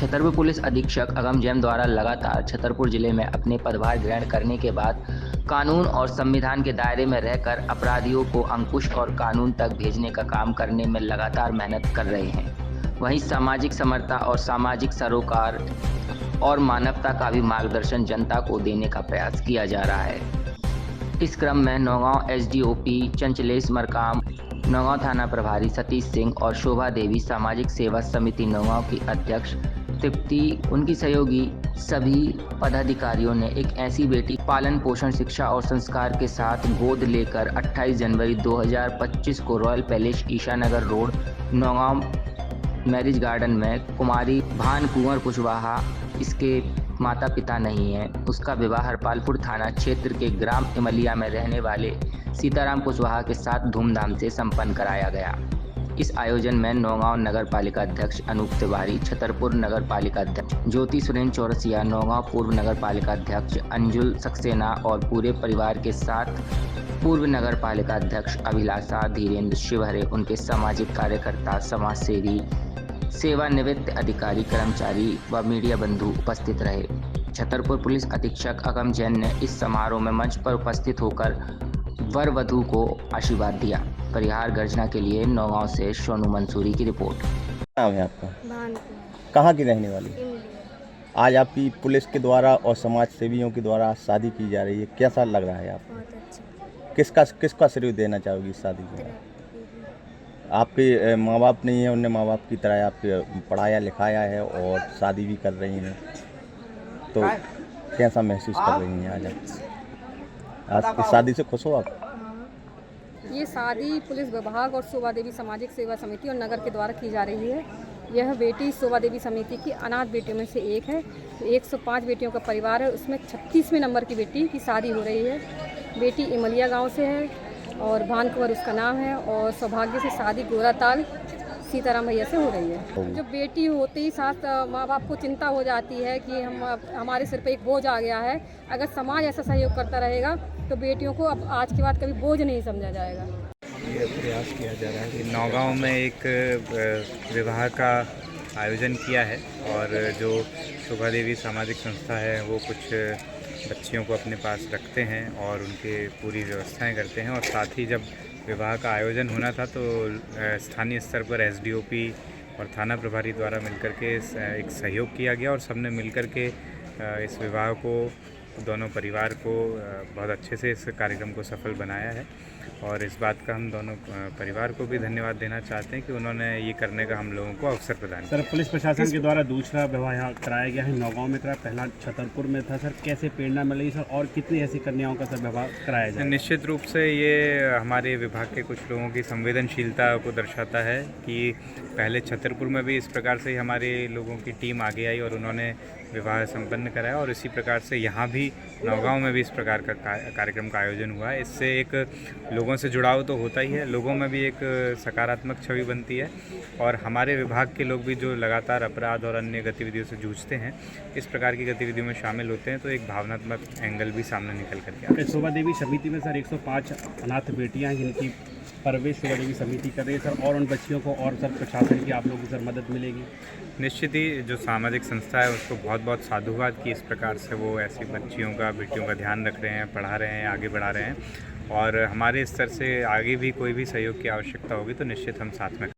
Chhatarpur police अधीक्षक अगम जैन द्वारा लगातार छतरपुर जिले में अपने पदभार ग्रहण करने के बाद कानून और संविधान के दायरे में रहकर अपराधियों को अंकुश और कानून तक भेजने का काम करने में लगातार मेहनत कर रहे हैं। वहीं सामाजिक समरसता और सामाजिक सरोकार और मानवता का भी मार्गदर्शन जनता को देने का प्रयास किया जा रहा है। इस क्रम में नौगांव एसडीओपी चंचलेश मरकाम, नौगांव थाना प्रभारी सतीश सिंह और शोभा देवी सामाजिक सेवा समिति नौगांव की अध्यक्ष तृप्ति, उनकी सहयोगी सभी पदाधिकारियों ने एक ऐसी बेटी पालन पोषण शिक्षा और संस्कार के साथ गोद लेकर 28 जनवरी 2025 को royal palace Ishanagar road Naugaon marriage garden में कुमारी भान कुंवर कुशवाहा, इसके माता पिता नहीं है, उसका विवाह हरपालपुर थाना क्षेत्र के ग्राम इमलिया में रहने वाले सीताराम कुशवाहा के साथ धूमधाम से संपन्न कराया गया। इस आयोजन में नौगांव नगर पालिका अध्यक्ष अनूप तिवारी, छतरपुर नगर पालिका अध्यक्ष ज्योति सुरेन चौरसिया, नौगांव पूर्व नगर पालिका अध्यक्ष अंजुल सक्सेना और पूरे परिवार के साथ पूर्व नगर पालिका अध्यक्ष अभिलाषा धीरेन्द्र शिवहरे, उनके सामाजिक कार्यकर्ता, समाजसेवी, सेवानिवृत्त अधिकारी, कर्मचारी व मीडिया बंधु उपस्थित रहे। छतरपुर पुलिस अधीक्षक अगम जैन ने इस समारोह में मंच पर उपस्थित होकर वर वधू को आशीर्वाद दिया। परिहार गर्जना के लिए नौगांव से सोनू मंसूरी की रिपोर्ट। नाम है आपका? भान कहाँ की रहने वाली? इमलिया। आज आपकी पुलिस के द्वारा और समाज सेवियों के द्वारा शादी की जा रही है, कैसा लग रहा है आपको? बहुत अच्छा। किसका श्रेय देना चाहोगी इस शादी के बाद? आपके माँ बाप नहीं है, उनने माँ बाप की तरह आपके पढ़ाया लिखाया है और शादी भी कर रही हैं, तो कैसा महसूस कर रही हैं आज आप? आज इस शादी से खुश हो आप? ये शादी पुलिस विभाग और शोभा देवी सामाजिक सेवा समिति और नगर के द्वारा की जा रही है। यह बेटी शोभा देवी समिति की अनाथ बेटियों में से एक है। 105 बेटियों का परिवार है, उसमें 36वें नंबर की बेटी की शादी हो रही है। बेटी इमलिया गांव से है और भान कुंवर उसका नाम है और सौभाग्य से शादी गोराताल सीताराम भैया से हो रही है। जब बेटी होते ही साथ माँ बाप को चिंता हो जाती है कि हमारे सिर पे एक बोझ आ गया है। अगर समाज ऐसा सहयोग करता रहेगा तो बेटियों को अब आज के बाद कभी बोझ नहीं समझा जाएगा। ये प्रयास किया जा रहा है कि नौगांव में एक विवाह का आयोजन किया है और जो शोभा देवी सामाजिक संस्था है वो कुछ बच्चियों को अपने पास रखते हैं और उनके पूरी व्यवस्थाएं करते हैं। और साथ ही जब विवाह का आयोजन होना था तो स्थानीय स्तर पर एसडीओपी और थाना प्रभारी द्वारा मिलकर के एक सहयोग किया गया और सबने मिलकर के इस विवाह को, दोनों परिवार को बहुत अच्छे से इस कार्यक्रम को सफल बनाया है। और इस बात का हम दोनों परिवार को भी धन्यवाद देना चाहते हैं कि उन्होंने ये करने का हम लोगों को अवसर प्रदान किया। सर, पुलिस प्रशासन के द्वारा दूसरा विवाह यहाँ कराया गया है, नौगांव में कराया, पहला छतरपुर में था। सर, कैसे प्रेरणा मिली सर और कितनी ऐसी कन्याओं का सर विवाह कराया जाए? निश्चित रूप से ये हमारे विभाग के कुछ लोगों की संवेदनशीलता को दर्शाता है कि पहले छतरपुर में भी इस प्रकार से हमारे लोगों की टीम आगे आई और उन्होंने विवाह संपन्न कराया और इसी प्रकार से यहाँ भी नौगांव में भी इस प्रकार का कार्यक्रम का आयोजन हुआ है। इससे एक लोगों से जुड़ाव तो होता ही है, लोगों में भी एक सकारात्मक छवि बनती है और हमारे विभाग के लोग भी जो लगातार अपराध और अन्य गतिविधियों से जूझते हैं, इस प्रकार की गतिविधियों में शामिल होते हैं, तो एक भावनात्मक एंगल भी सामने निकल करके आता है। शोभा देवी समिति में सर 105 अनाथ बेटियाँ हैं जिनकी परवरिश शोभा देवी समिति कर रही है सर, और उन बच्चियों को और सर प्रशासन की आप लोगों की सर मदद मिलेगी? निश्चित ही जो सामाजिक संस्था है उसको बहुत बहुत साधुवाद कि इस प्रकार से वो ऐसी बच्चियों का, बेटियों का ध्यान रख रहे हैं, पढ़ा रहे हैं, आगे बढ़ा रहे हैं और हमारे स्तर से आगे भी कोई भी सहयोग की आवश्यकता होगी तो निश्चित हम साथ में